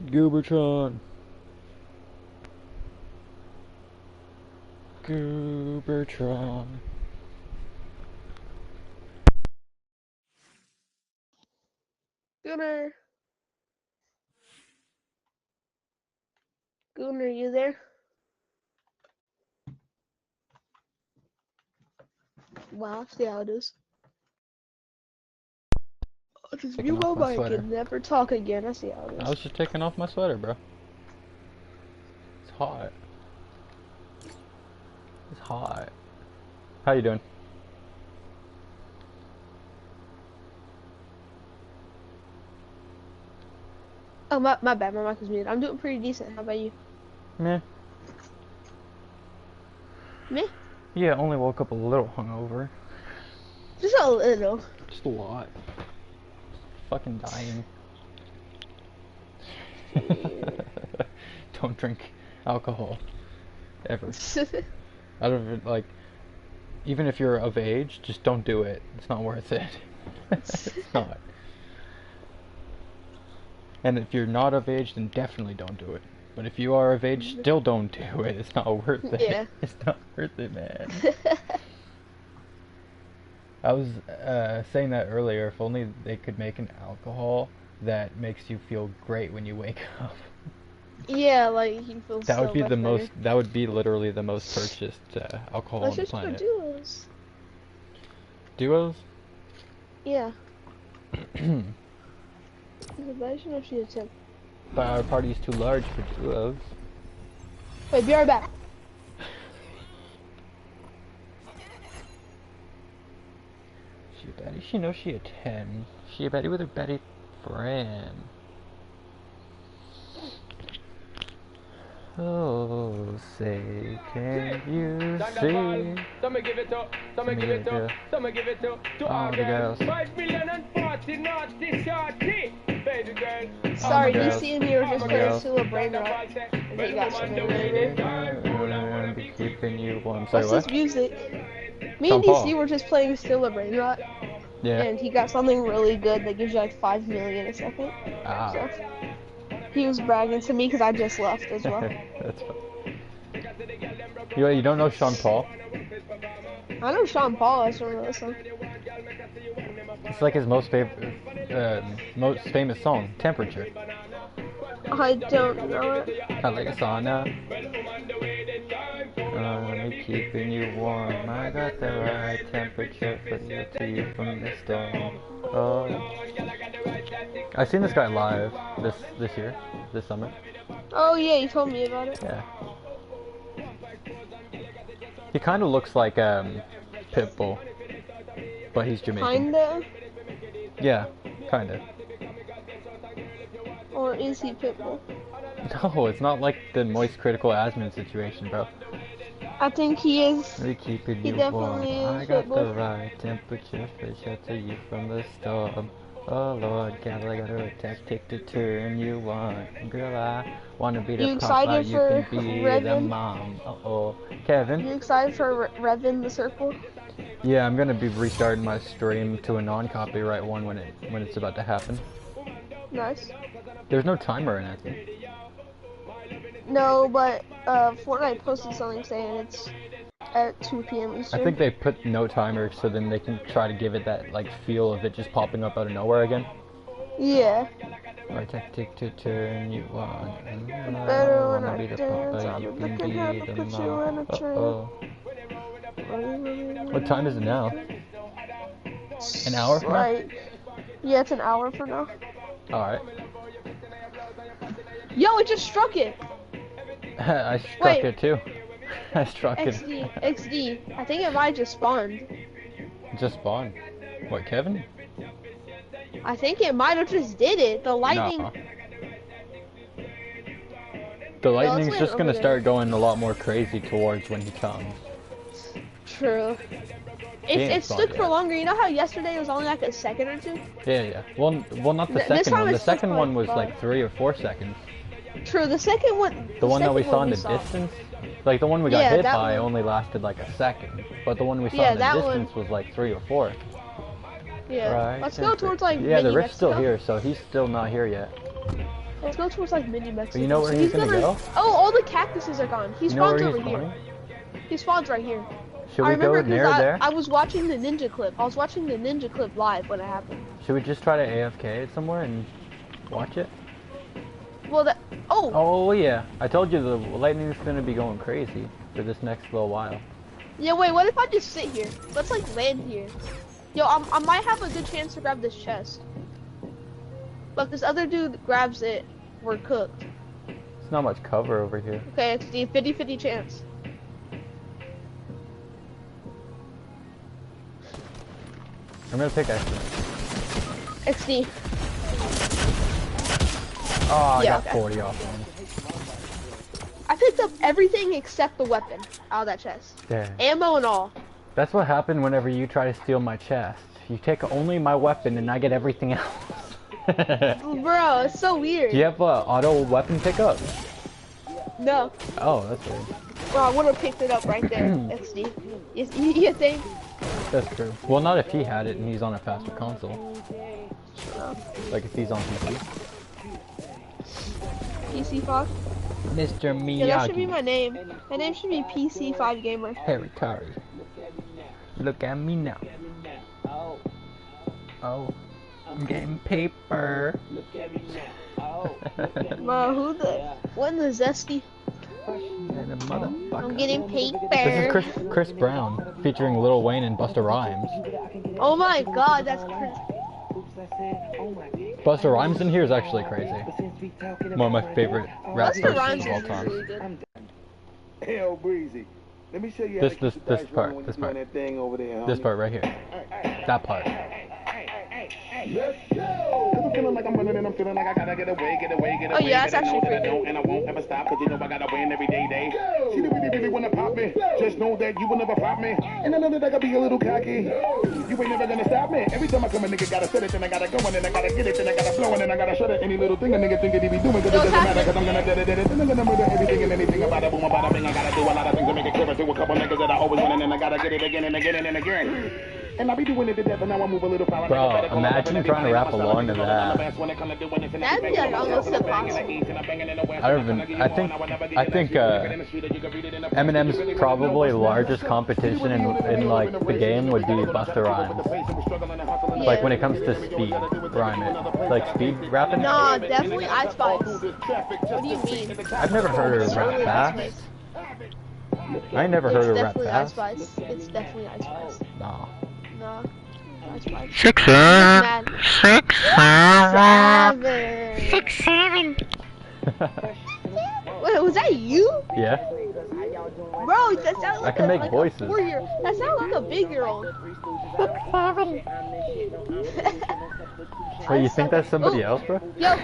Goobertron. Goobertron. Gunnar. Gunnar, you there? Wow, see how it is. I'll just Taking mute off my my mic sweater. and never talk again. I see how it is. I was just taking off my sweater, bro. It's hot. It's hot. How you doing? Oh, my bad. My mic was muted. I'm doing pretty decent. How about you? Meh. Me? Yeah, only woke up a little hungover. Just a little. Just a lot. Fucking dying. Don't drink alcohol. Ever. Out of it, like, even if you're of age, just don't do it. It's not worth it. It's not. And if you're not of age, then definitely don't do it. But if you are of age, still don't do it. It's not worth it. Yeah. It's not worth it, man. I was saying that earlier. If only they could make an alcohol that makes you feel great when you wake up. Yeah, like you feel That so would be much the better. most. That would be literally the most purchased alcohol Let's on the just go planet. duos. Duos? Yeah. Imagine if she had 10. But our party's too large for duos. Wait, be right back. She a baddie? She knows she a 10. She a baddie with her baddie friend. Oh, say, can you see? Some give it up, some give it up, some give it up to all girls. 5 million and 40 naughty shorty, baby girl. Sorry, girls. DC and me were just playing girls. Still a Brain Rot. And he got something really I'm be keeping you warm. Sorry, What's this what? music? Me Sean and Paul. DC were just playing Still a Brain Rot. Yeah. And he got something really good that gives you like 5 million a second. Ah. So he was bragging to me because I just left as well. That's fine. You don't know Sean Paul? I know Sean Paul, I just don't know this song. It's like his most famous song, Temperature. I don't know it. I like a sauna. I'm keeping you warm. I got the right temperature for you to you from the storm. Oh. I've seen this guy live this year, this summer. Oh yeah, you told me about it. Yeah. He kind of looks like Pitbull, but he's Jamaican. Kinda? Yeah, kinda. Or is he Pitbull? No, it's not like the moist critical asthma situation, bro. I think he is. We keeping He you warm. definitely is I got the Pitbull. right temperature for shelter you from the storm. Oh Lord, God, I got a tactic to turn you on. Girl, I wanna be the You papa, excited you for can be the Revan? mom. Uh-oh. Kevin? You excited for Revin the Circle? Yeah, I'm gonna be restarting my stream to a non-copyright one when it's about to happen. Nice. There's no timer or anything. No, but Fortnite posted something saying it's at 2 p.m. Eastern. I think they put no timer so then they can try to give it that like feel of it just popping up out of nowhere again. Yeah. Our tactic to turn you on. Better when wanna I be the dance, papa, I'll you be can looking be up the and put you mom. in a trance. Uh-oh. What time is it now? An hour from now? Right. Yeah, it's an hour from now. Alright. Yo, it just struck it! I struck Wait. it too. I struck XD, it. XD. I think it might just spawned. Just spawned. What, Kevin? I think it might have just did it. The lightning. Nah. The lightning's wait just over gonna there. start going a lot more crazy towards when he comes. True. ain't It spawned stuck for yet. longer. You know how yesterday it was only like a second or two? Yeah, yeah. Well, not the This second time one. The it's stuck second for one like was like 5. 3 or 4 seconds. True, the second one. The one that we second saw one in the distance, like the one we got Yeah, hit that by one- only lasted like a second. But the one we saw Yeah, in the that one- distance was like 3 or 4. Yeah. Right. Let's go towards like Yeah, the mini rift's still Mexico. here, so he's still not here yet. Let's go towards like mini Mexico. But you know where So he's gonna go? Oh, all the cactuses are gone. He You know spawns where over he's here. spawning? He spawns right here. Should I we go remember near because there? I was watching the ninja clip. I was watching the ninja clip live when it happened. Should we just try to AFK it somewhere and watch it? Well, that. Oh. Oh yeah, I told you the lightning's gonna be going crazy for this next little while. Yeah. Wait. What if I just sit here? Let's like land here. Yo, I might have a good chance to grab this chest. But if this other dude grabs it, we're cooked. There's not much cover over here. Okay, it's the 50-50 chance. I'm gonna pick XD. XD. Oh, I Yeah, got okay. 40 off one. I picked up everything except the weapon out of that chest. Dang. Ammo and all. That's what happened whenever you try to steal my chest. You take only my weapon and I get everything else. Bro, it's so weird. Do you have auto weapon pickup? No. Oh, that's weird. Bro, I would have picked it up right there. XD. You think? That's true. Well, not if he had it and he's on a faster console. Like if he's on PC. PC5? Mr. Miyagi. Yeah, that should be my name. My name should be PC5 Gamer. Harry Curry. Look at me now. Oh. I'm getting paper. Bro, what in the zesty? And a motherfucker. I'm getting paper. This is Chris Brown featuring Lil Wayne and Busta Rhymes. Oh my god, that's crazy. Busta Rhymes in here is actually crazy. One of my favorite rap Busta persons Rhymes of all is time. really good. Hell breezy. Let me show you This how to keep the part, dice rolling when this you're doing part. that thing over there, This homie. part right here. That part. Let's go! Cause I'm feeling like I'm running and I'm feeling like I gotta get away. Oh yeah, that's actually that I pretty don't good. and I won't ever stop cause you know I gotta win every day. She really wanna pop me. Just know that you will never pop me. And I know that I gotta be a little cocky. You ain't never gonna stop me. Every time I come a nigga gotta set it, then I gotta go and then I gotta get it, then I gotta blow and then I gotta shut it. Any little thing a nigga think that he be doing cause it doesn't matter cause I'm gonna dead it. Then I'm gonna murder everything and anything about it. Boom, about it, bing. I gotta do a lot of things to make it clear to a couple niggas that I always win and then I gotta get it again and again and again. And I be doing it to death, but now I move a little foul. Bro, imagine trying to rap along to that. That'd be like almost impossible. I think Eminem's probably largest competition in like the game would be Busta Rhymes. Like when it comes to speed rhyming, like speed rapping. Nah, definitely Ice Spice. What do you mean? I've never heard her rap fast. I ain't never heard her rap It's fast. definitely Ice Spice. It's definitely Ice Spice. Nah. Nah. Ice Spice. 6 7. Wait, was that you? Yeah. Bro, that sounds like I can make like voices. A 4-year. That sounds like a big-year-old. Wait, you think that's somebody else, bro? Yo,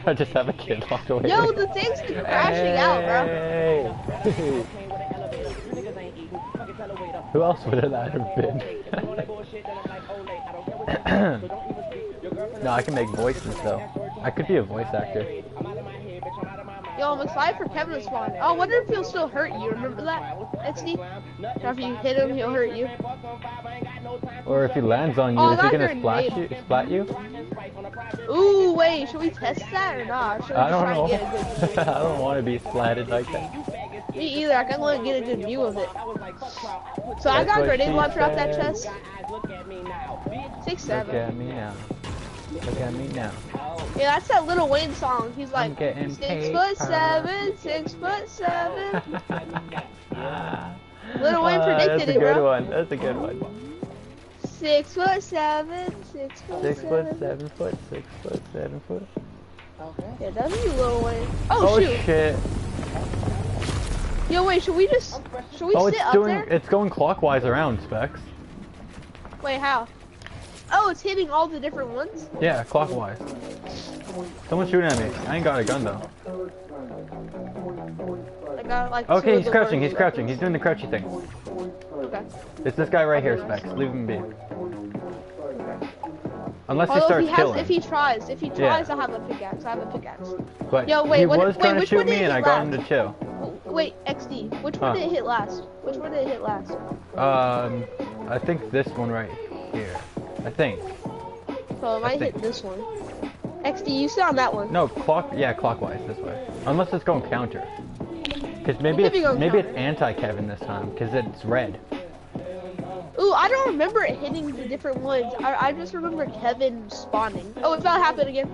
I just have a kid walk away. yo, the thing's crashing out, bro. Hey. Who else would that have been? No, I can make voices though. I could be a voice actor. Yo, I'm excited for Kevin to spawn. Oh, I wonder if he'll still hurt you. Remember that, XD? After you hit him, he'll hurt you. Or if he lands on you, Oh, is he I got gonna grenade. splat you? Ooh, wait, should we test that or not? Should we I don't try know. and get a good I don't want to be splatted like that. Me either. I can only get a good view of it. So I got a what grenade she launcher off that said. chest. 6 Look 7. at me now. Look at me now. Yeah, that's that Lil Wayne song. He's I'm like getting 6'7", paper. 6'7". Lil Wayne predicted that's a it, good bro. one. That's a good one. 6'7", 6'7". 6 foot, 7 foot, 6 foot, 7 foot. Yeah, that's you, Lil Wayne. Oh, Oh shoot. shit! Yo, wait, should we Oh, sit up there? it's going clockwise around, Specs. Wait, how? Oh, it's hitting all the different ones? Yeah, clockwise. Someone's shooting at me. I ain't got a gun though. I got like two Okay, of he's the crouching. ones. He's crouching. He's doing the crouchy thing. Okay. It's this guy right here, Specs. Leave him be. Unless he Although starts if he killing. if he tries, Yeah. I have a pickaxe. I have a pickaxe. But Yo, wait, he what- was wait, trying to which shoot one did me, it and I hit got him last? to chill. Wait, XD. Which one did it hit last? Which one did it hit last? I think this one right here. I I think. So I might hit this one. XD, you sit on that one. No, clockwise this way. Unless it's going counter. Because maybe It could be going it's counter. anti-Kevin this time, because it's red. Ooh, I don't remember it hitting the different ones. I just remember Kevin spawning. Oh, it's about to happen again.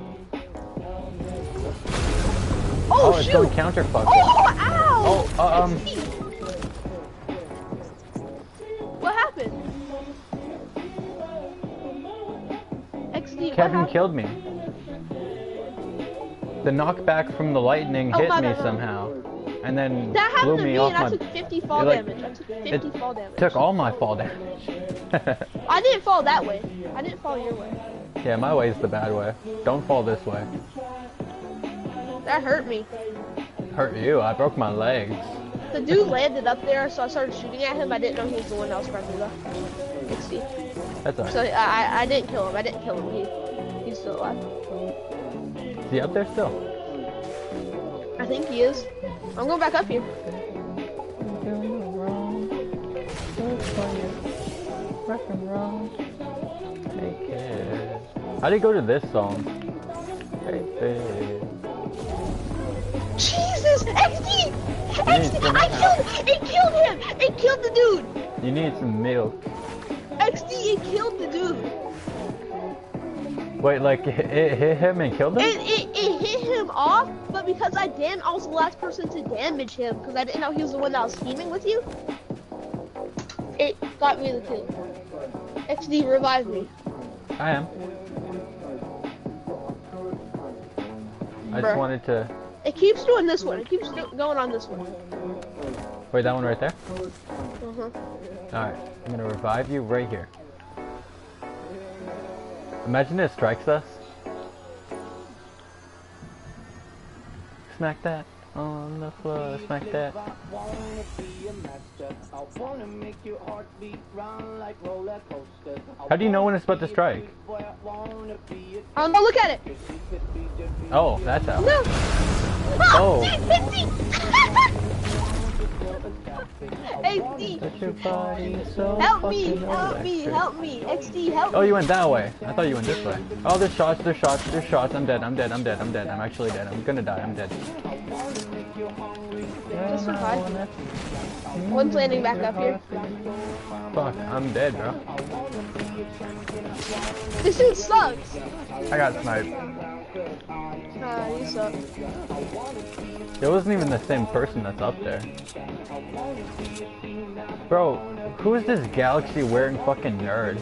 Oh, it's shoot! going counter fuck. Oh, ow! Oh, XD. What happened? XD, what Kevin happened? killed me. The knockback from the lightning Oh, hit my me bad. somehow. And then That blew happened to me me off and I my... took 50 fall it, like, damage. I took 50 it fall damage. took all my fall damage. I didn't fall that way. I didn't fall your way. Yeah, my way's the bad way. Don't fall this way. That hurt me. Hurt you, I broke my legs. The dude landed up there, so I started shooting at him. I didn't know he was the one that was friendly though. Let's see. That's alright. So I didn't kill him. I didn't kill him. He's still alive. Is he up there still? I think he is. I'm going back up here. How do you go to this song? Hey, Jesus! XD! XD! It killed him! It killed the dude! you need some milk. XD, it killed the dude! Wait, like it hit him and killed him? It hit him off, but because I was the last person to damage him, because I didn't know he was the one that was teaming with you, it got me the kill. XD, revive me. I am. I just Bruh. wanted to... It keeps doing this one. It keeps going on this one. Wait, that one right there? Uh-huh. Alright, I'm gonna revive you right here. Imagine it strikes us. Smack that on the floor, smack that. How do you know when it's about to strike? Oh no, look at it! Oh, that's how. No! Oh. XD! But your body's so Help me! fucking Help me! electric. Help me! XD, help Oh, me! you went that way. I thought you went this way. Oh, there's shots, there's shots, there's shots. I'm dead, I'm dead, I'm dead, I'm dead. I'm actually dead. I'm gonna die, I'm dead. Just survive. One's landing back up here. Fuck, I'm dead, bro. This dude sucks! I got sniped. You suck. It wasn't even the same person that's up there. Bro, who is this galaxy wearing fucking nerd?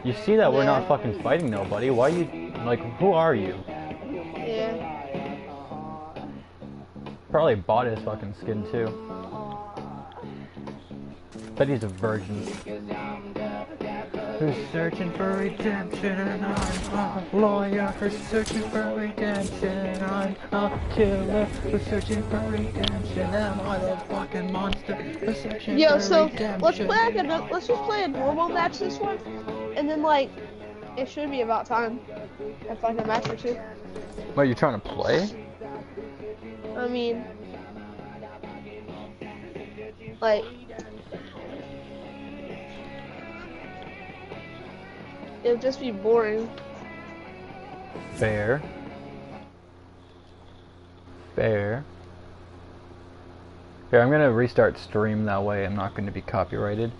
You see that we're not fucking fighting nobody. Why you, like, who are you? Yeah. Probably bought his fucking skin too. Bet he's a virgin. Who's searching for redemption and I'm a lawyer who's searching for redemption. I'm a killer who's searching for redemption. Am I the fucking monster who's searching Yo, for so redemption? let's just play a normal match this one, and then like it should be about time. If like a match or two. What, you trying to play? I mean, like. It would just be boring. Fair. Fair. Here, I'm gonna restart stream, that way I'm not gonna be copyrighted.